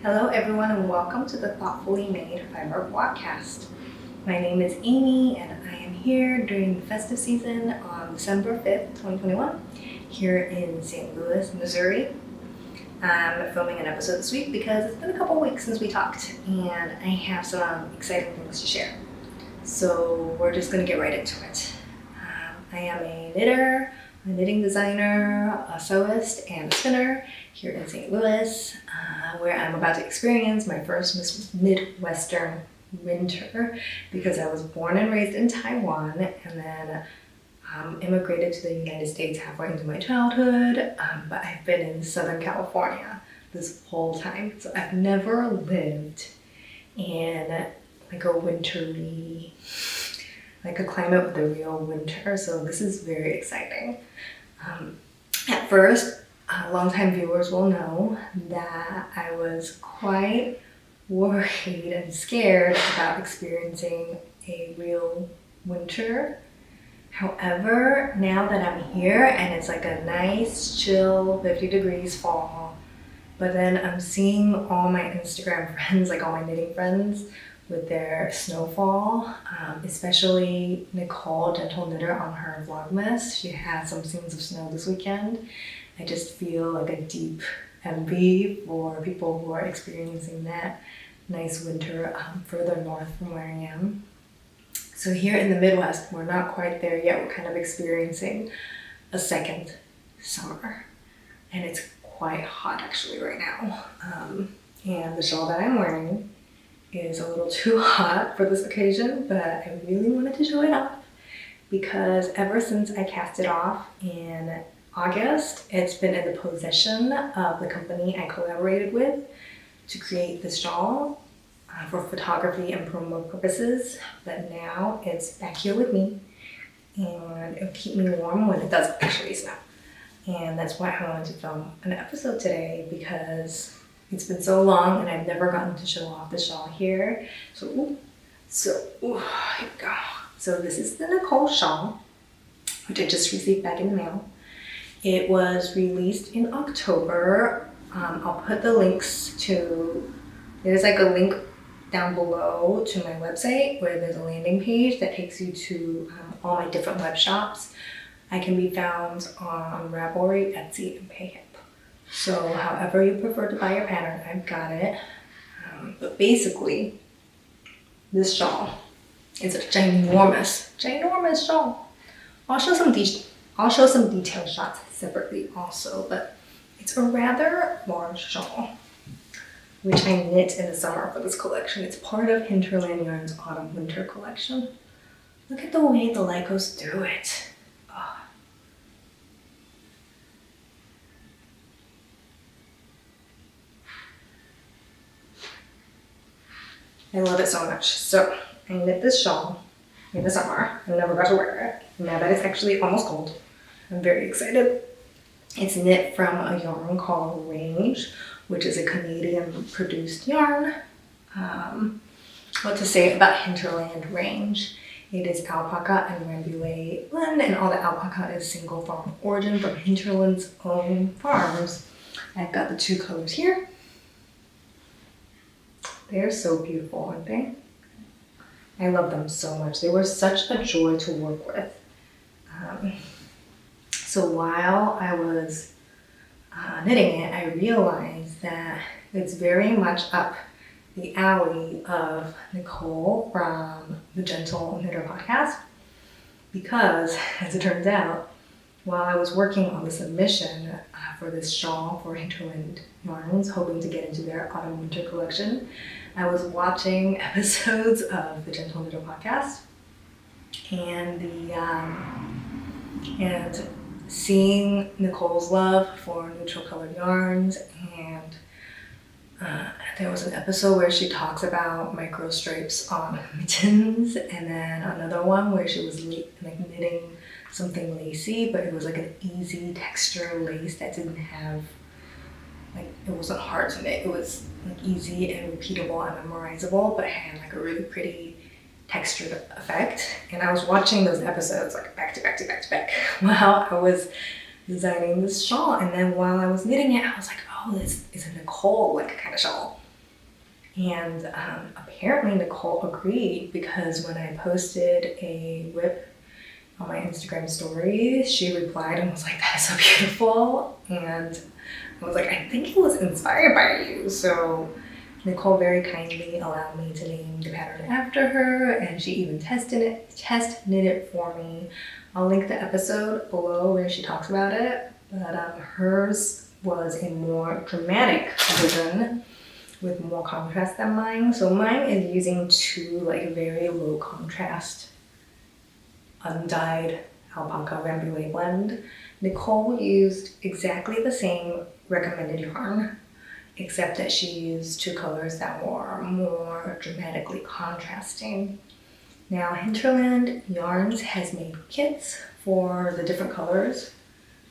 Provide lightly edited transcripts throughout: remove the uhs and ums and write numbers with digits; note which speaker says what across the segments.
Speaker 1: Hello everyone and welcome to the Thoughtfully Made Fiber podcast. My name is Amy and I am here during the festive season on December 5th, 2021 here in St. Louis, Missouri. I'm filming an episode this week because it's been a couple weeks since we talked and I have some exciting things to share. So we're just going to get right into it. I am a knitter, a knitting designer, a sewist, and a spinner here in St. Louis, where I'm about to experience my first Midwestern winter because I was born and raised in Taiwan and then immigrated to the United States halfway into my childhood, but I've been in Southern California this whole time. So I've never lived in like a wintry, like a climate with a real winter. So this is very exciting. At first, longtime viewers will know that I was quite worried and scared about experiencing a real winter. However, now that I'm here and it's like a nice chill 50 degrees fall, but then I'm seeing all my Instagram friends, like all my knitting friends with their snowfall, especially Nicole, Gentle Knitter, on her Vlogmas. She had some scenes of snow this weekend. I just feel like a deep envy for people who are experiencing that nice winter further north from where I am. So here in the Midwest, we're not quite there yet. We're kind of experiencing a second summer. And it's quite hot actually right now. And the shawl that I'm wearing is a little too hot for this occasion, but I really wanted to show it off because ever since I cast it off in August, it's been in the possession of the company I collaborated with to create this shawl for photography and promo purposes, but now it's back here with me and it'll keep me warm when it does actually snow. And that's why I wanted to film an episode today because it's been so long and I've never gotten to show off the shawl here. So here we go. So this is the Nicole Shawl, which I just received back in the mail. It was released in October. I'll put the links to, there's like a link down below to my website where there's a landing page that takes you to all my different web shops. I can be found on Ravelry, Etsy, and Payhip. So however you prefer to buy your pattern, I've got it. But basically, this shawl is a ginormous shawl. I'll show some detailed shots separately also, but it's a rather large shawl, which I knit in the summer for this collection. It's part of Hinterland Yarn's Autumn Winter collection. Look at the way the light goes through it. Oh. I love it so much. So I knit this shawl in the summer. I never got to wear it. Now that it's actually almost cold, I'm very excited. It's knit from a yarn called Range, which is a Canadian produced yarn. What to say about Hinterland Range? It is alpaca and rambouillet blend, and all the alpaca is single farm origin from Hinterland's own farms. I've got the two colors here. They're so beautiful, aren't they? I love them so much. They were such a joy to work with. So while I was knitting it, I realized that it's very much up the alley of Nicole from the Gentle Knitter podcast because, as it turns out, while I was working on the submission for this shawl for Hinterland Yarns, hoping to get into their Autumn Winter collection, I was watching episodes of the Gentle Knitter podcast and seeing Nicole's love for neutral colored yarns, and there was an episode where she talks about micro stripes on mittens, and then another one where she was like knitting something lacy, but it was like an easy texture lace that didn't have, like, it wasn't hard to knit. It was like easy and repeatable and memorizable, but had like a really pretty textured effect. And I was watching those episodes like back to back while I was designing this shawl. And then while I was knitting it, I was like, oh, this is a Nicole like kind of shawl. And apparently Nicole agreed, because when I posted a whip on my Instagram stories, she replied and was like, "That is so beautiful." And I was like, "I think it was inspired by you." So Nicole very kindly allowed me to name the pattern after her, and she even test knit it for me. I'll link the episode below where she talks about it, but hers was a more dramatic version with more contrast than mine. So mine is using two like very low contrast undyed alpaca rambouillet blend. Nicole used exactly the same recommended yarn, except that she used two colors that were more dramatically contrasting. Now Hinterland Yarns has made kits for the different colors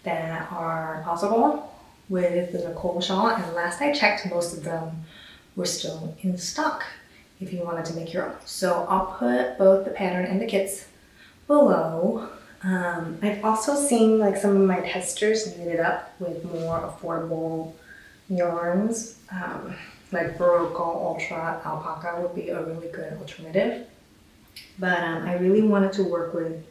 Speaker 1: that are possible with the Nicole Shawl, and last I checked, most of them were still in stock if you wanted to make your own. So I'll put both the pattern and the kits below. I've also seen like some of my testers knit it up with more affordable yarns, like Barocco Ultra Alpaca would be a really good alternative. But I really wanted to work with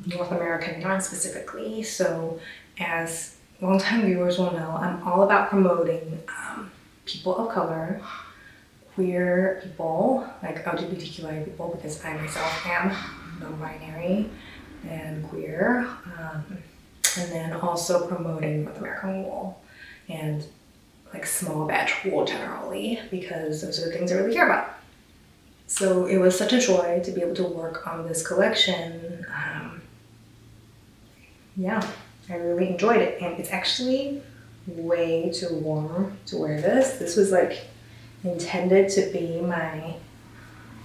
Speaker 1: North American yarn specifically. So as longtime viewers will know, I'm all about promoting people of color, queer people, like LGBTQI people, because I myself am non-binary and queer, and then also promoting North American wool and like small batch wool generally, because those are the things I really care about. So it was such a joy to be able to work on this collection. Yeah, I really enjoyed it, and it's actually way too warm to wear this. This was like intended to be my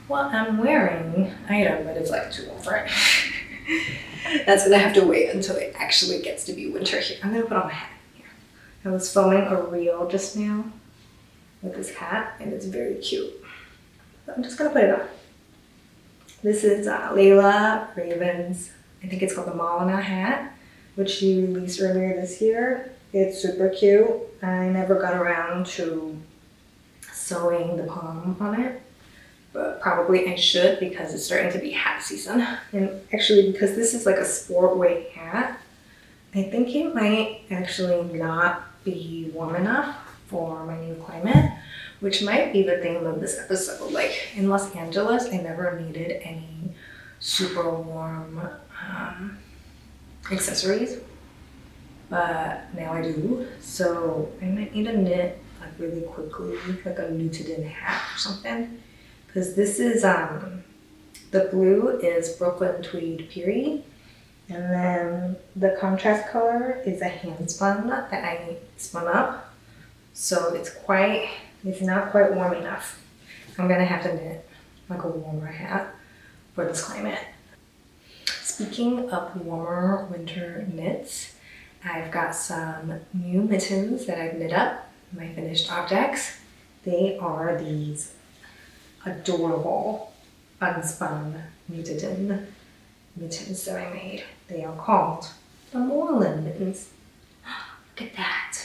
Speaker 1: what I'm wearing item, but it's like too warm for it. That's gonna have to wait until it actually gets to be winter here. I'm gonna put on my hat here. I was filming a reel just now with this hat, and it's very cute. So I'm just gonna put it on. This is Leila Raven's, I think it's called the Mauna hat, which she released earlier this year. It's super cute. I never got around to sewing the palm on it, but probably I should, because it's starting to be hat season. And actually, because this is like a sport weight hat, I think it might actually not be warm enough for my new climate, which might be the theme of this episode. Like in Los Angeles, I never needed any super warm accessories, but now I do. So I might need to knit like really quickly, like a Newton hat or something, because this is the blue is Brooklyn Tweed Peary, and then the contrast color is a hand spun that I spun up, so it's not quite warm enough. I'm gonna have to knit like a warmer hat for this climate. Speaking of warmer winter knits, I've got some new mittens that I've knit up, my finished objects. They are these adorable unspun knitted mittens that I made. They are called the Moorland Mittens. Look at that.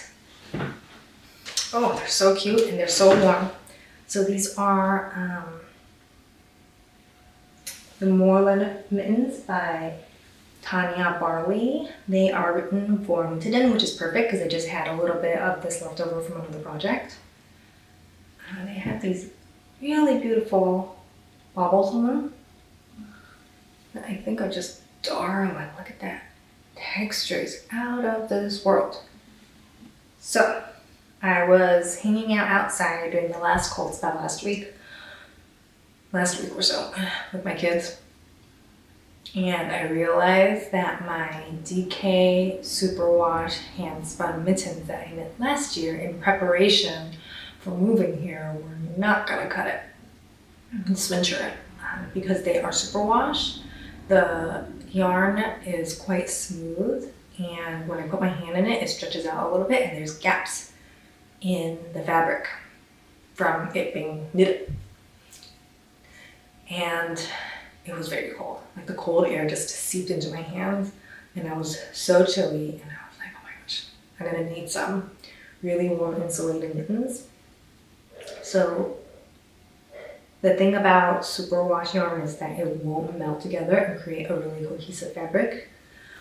Speaker 1: Oh, they're so cute and they're so warm. So these are the Moorland Mittens by Tanya Barley. They are written for knitted, which is perfect because I just had a little bit of this left over from another project. They have these really beautiful baubles on them that I think are just darling. Look at that. Texture is out of this world. So I was hanging out outside during the last cold spell last week or so with my kids, and I realized that my DK Superwash hand spun mittens that I knit last year in preparation for moving here were not gonna cut it this winter because they are superwash. The yarn is quite smooth, and when I put my hand in it, it stretches out a little bit, and there's gaps in the fabric from it being knitted. And it was very cold. Like the cold air just seeped into my hands, and I was so chilly, and I was like, oh my gosh, I'm gonna need some really warm insulated mittens. So the thing about superwash yarn is that it won't melt together and create a really cohesive fabric,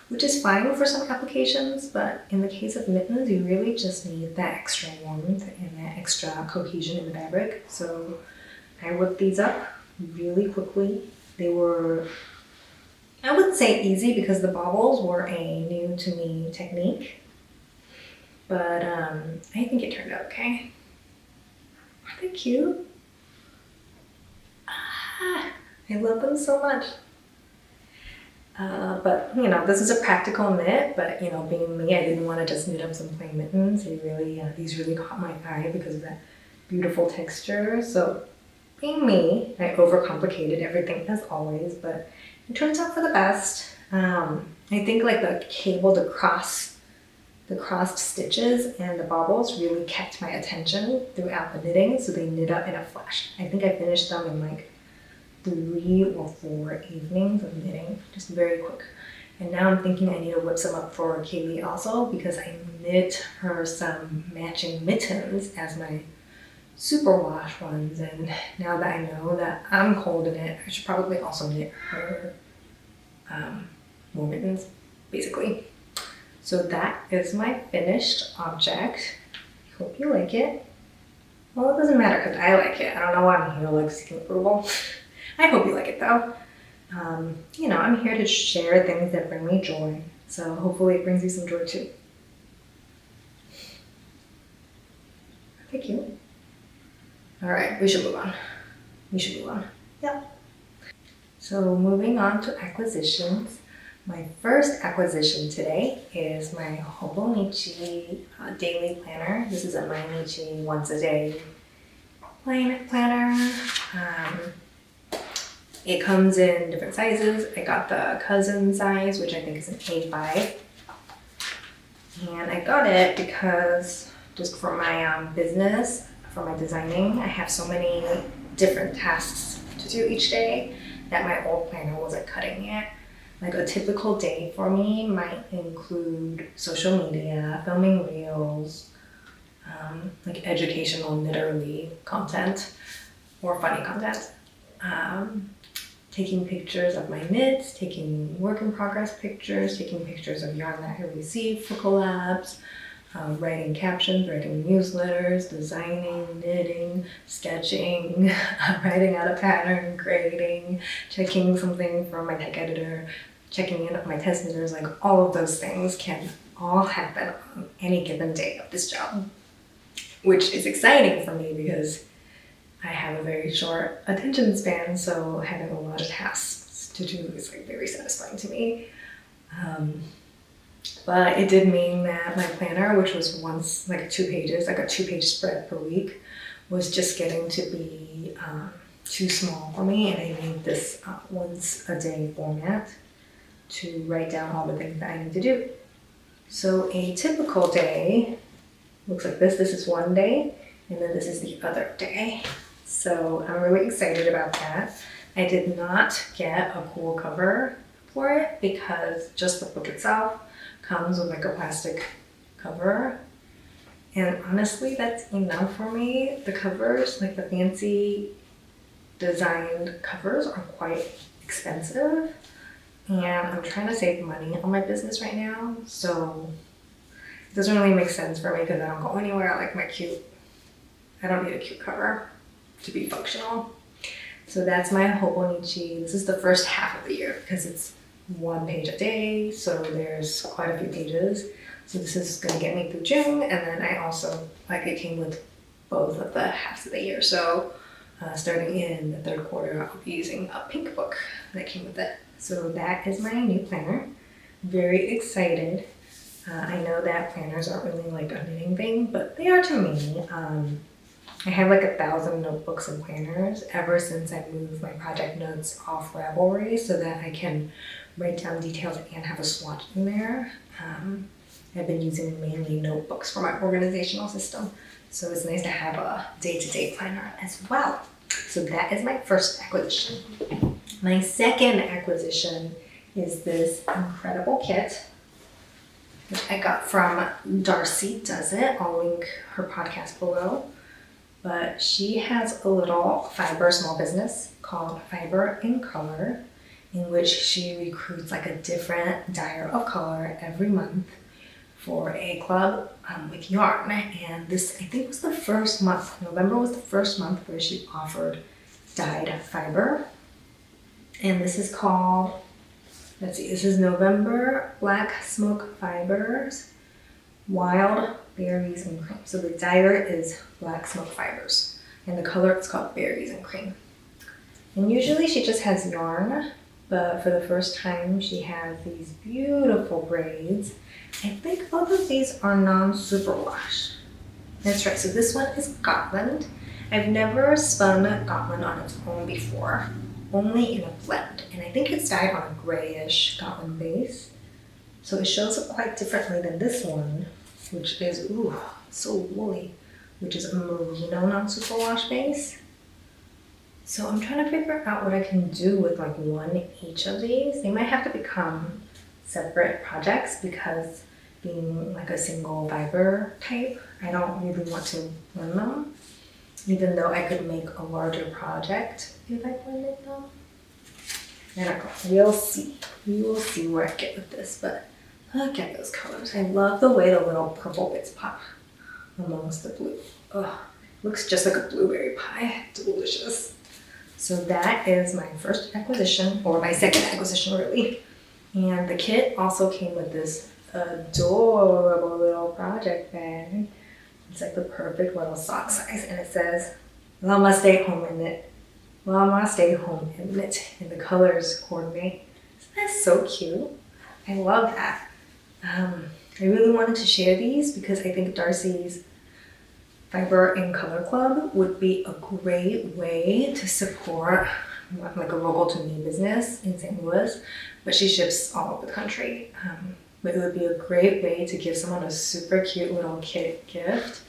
Speaker 1: which is fine for some applications, but in the case of mittens, you really just need that extra warmth and that extra cohesion in the fabric. So I whipped these up really quickly. They were, I wouldn't say easy because the bobbles were a new to me technique, but I think it turned out okay. Aren't they cute? I love them so much. But you know, this is a practical knit, but you know, being me, I didn't want to just knit up some plain mittens. These really caught my eye because of that beautiful texture. So being me, I overcomplicated everything as always, but it turns out for the best. I think like the cable, the crossed stitches and the bobbles really kept my attention throughout the knitting, so they knit up in a flash. I think I finished them in like 3 or 4 evenings of knitting, just very quick. And now I'm thinking I need to whip some up for Kaylee also, because I knit her some matching mittens as my superwash ones, and now that I know that I'm cold in it, I should probably also knit her more mittens, basically. So that is my finished object. Hope you like it. Well, it doesn't matter because I like it. I don't know why I'm here like seeking approval. I hope you like it though. You know, I'm here to share things that bring me joy. So hopefully it brings you some joy too. Thank you. All right, we should move on. Yeah. So moving on to acquisitions. My first acquisition today is my Hobonichi daily planner. This is a Maunichi once a day planner. It comes in different sizes. I got the cousin size, which I think is an A5. And I got it because just for my business, for my designing, I have so many different tasks to do each day that my old planner wasn't cutting it. Like a typical day for me might include social media, filming reels, like educational knitterly content or funny content, taking pictures of my knits, taking work in progress pictures, taking pictures of yarn that I received for collabs, writing captions, writing newsletters, designing, knitting, sketching, writing out a pattern, grading, checking something from my tech editor, checking in with my test knitters, like all of those things can all happen on any given day of this job, which is exciting for me because I have a very short attention span, so having a lot of tasks to do is like very satisfying to me. But it did mean that my planner, which was once like 2 pages, like a 2-page spread per week, was just getting to be too small for me, and I need this once a day format to write down all the things that I need to do. So a typical day looks like this. This is one day, and then this is the other day. So I'm really excited about that. I did not get a cool cover for it because just the book itself comes with like a plastic cover. And honestly, that's enough for me. The covers, like the fancy designed covers, are quite expensive. And I'm trying to save money on my business right now. So it doesn't really make sense for me because I don't go anywhere. I like I don't need a cute cover to be functional. So that's my Hobonichi. This is the first half of the year because it's 1 page a day, so there's quite a few pages. So this is gonna get me through June, and then I also, like, it came with both of the halves of the year. So starting in the 3rd quarter, I'll be using a pink book that came with it. So that is my new planner. Very excited. I know that planners aren't really like a knitting thing, but they are to me. I have like 1,000 notebooks and planners ever since I moved my project notes off Ravelry so that I can write down details and have a swatch in there. I've been using mainly notebooks for my organizational system, so it's nice to have a day-to-day planner as well. So that is my first acquisition. My second acquisition is this incredible kit which I got from Darcy Does It. I'll link her podcast below. but she has a little fiber small business called Fiber in Color, in which she recruits like a different dyer of color every month for a club with yarn. And this, I think, was the first month. November was the first month where she offered dyed fiber. And this is called, let's see, this is November Black Smoke Fibers, Wild Berries and Cream. So the dyer is Black Smoke Fibers, and the color is called Berries and Cream. And usually she just has yarn, but for the first time she has these beautiful braids. I think both of these are non-superwash. That's right, so this one is Gotland. I've never spun Gotland on its own before, only in a blend. And I think it's dyed on a grayish Gotland base. So it shows up quite differently than this one, which is, ooh, so woolly, which is a merino non-superwash base. So I'm trying to figure out what I can do with like one each of these. They might have to become separate projects because being like a single fiber type, I don't really want to blend them, even though I could make a larger project if I blended them. I don't know, we'll see. We will see where I get with this, but look at those colors. I love the way the little purple bits pop amongst the blue. Oh, looks just like a blueberry pie. Delicious. So that is my first acquisition, or my second acquisition really. And the kit also came with this adorable little project bag. It's like the perfect little sock size, and it says, "Llama stay home in it. Llama stay home in it." And the colors coordinate. Isn't that so cute? I love that. I really wanted to share these because I think Darcy's Fiber in Color Club would be a great way to support like a local to me business in St. Louis, but she ships all over the country. But it would be a great way to give someone a super cute little kit gift,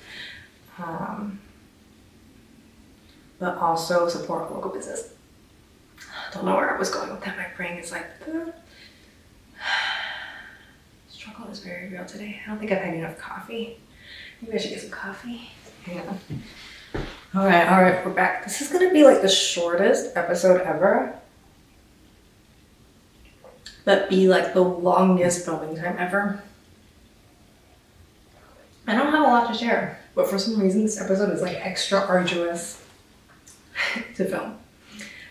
Speaker 1: but also support local business. Don't know where I was going with that. My brain is like, struggle is very real today. I don't think I've had enough coffee. Maybe I should get some coffee. Yeah. All right, we're back. This is gonna be like the shortest episode ever, but be like the longest filming time ever. I don't have a lot to share, but for some reason this episode is like extra arduous to film.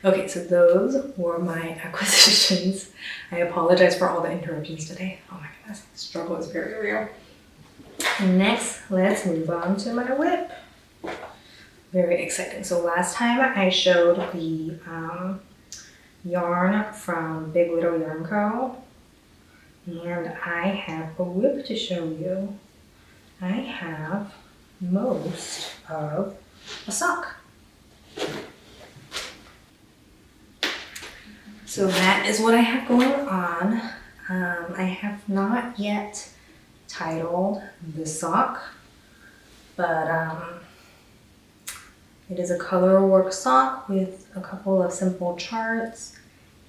Speaker 1: Okay, so those were my acquisitions. I apologize for all the interruptions today. Oh my goodness, the struggle is very real. Next, let's move on to my whip. Very exciting. So last time I showed the yarn from Big Little Yarn Co. And I have a whip to show you. I have most of a sock. So that is what I have going on. I have not yet titled the sock, but it is a color work sock with a couple of simple charts,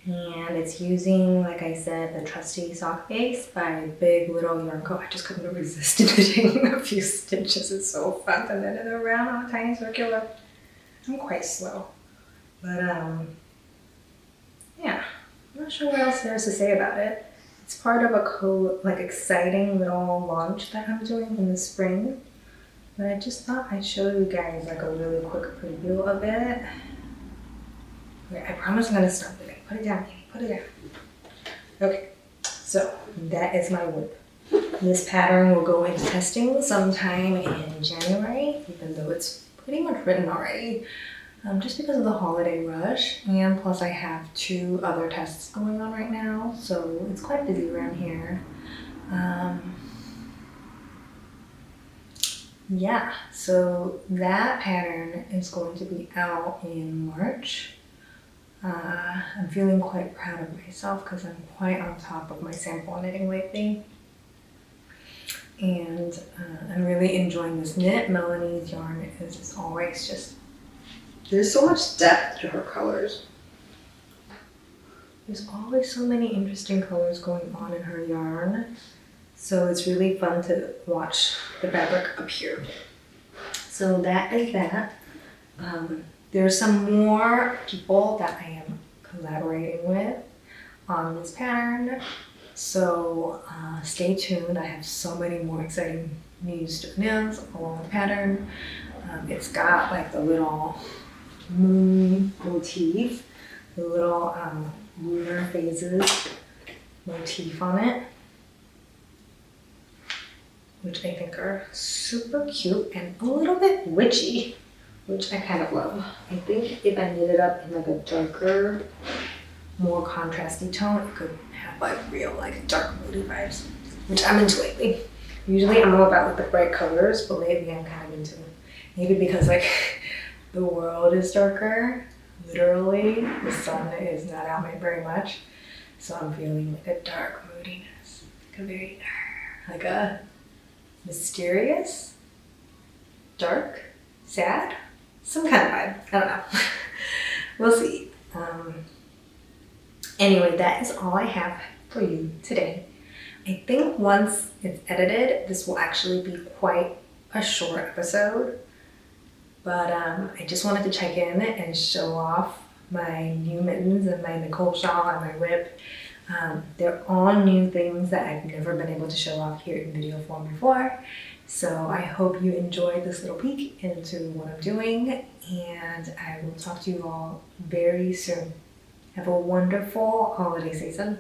Speaker 1: and it's using, like I said, the Trusty sock base by Big Little Yarn Co. I just couldn't resist knitting a few stitches. It's so fun to knit it around on a tiny circular. I'm quite slow, but yeah, I'm not sure what else there is to say about it. It's part of a exciting little launch that I'm doing in the spring. But I just thought I'd show you guys like a really quick preview of it. Okay, I promise I'm gonna stop it. Put it down, Amy, put it down. Okay, so that is my whip. This pattern will go into testing sometime in January, even though it's pretty much written already. Just because of the holiday rush, and plus I have 2 other tests going on right now, so it's quite busy around here. Yeah, so that pattern is going to be out in March. I'm feeling quite proud of myself because I'm quite on top of my sample knitting lately. And I'm really enjoying this knit. Melanie's yarn is, as always, just, there's so much depth to her colors. There's always so many interesting colors going on in her yarn. So it's really fun to watch the fabric appear. So that is that. There are some more people that I am collaborating with on this pattern, so stay tuned. I have so many more exciting news to announce along the pattern. It's got like the little moon motif, the little lunar phases motif on it, which I think are super cute and a little bit witchy, which I kind of love. I think if I knit it up in like a darker, more contrasty tone, it could have like real like dark moody vibes, which I'm into lately. Usually I'm all about like the bright colors, but lately I'm kind of into, maybe because like the world is darker, literally, the sun is not out very much, so I'm feeling like a dark moodiness, like a very, like a mysterious, dark, sad, some kind of vibe. I don't know. We'll see. Anyway, that is all I have for you today. I think once it's edited, this will actually be quite a short episode. But I just wanted to check in and show off my new mittens and my Nicole Shawl and my whip. They're all new things that I've never been able to show off here in video form before. So I hope you enjoyed this little peek into what I'm doing, and I will talk to you all very soon. Have a wonderful holiday season.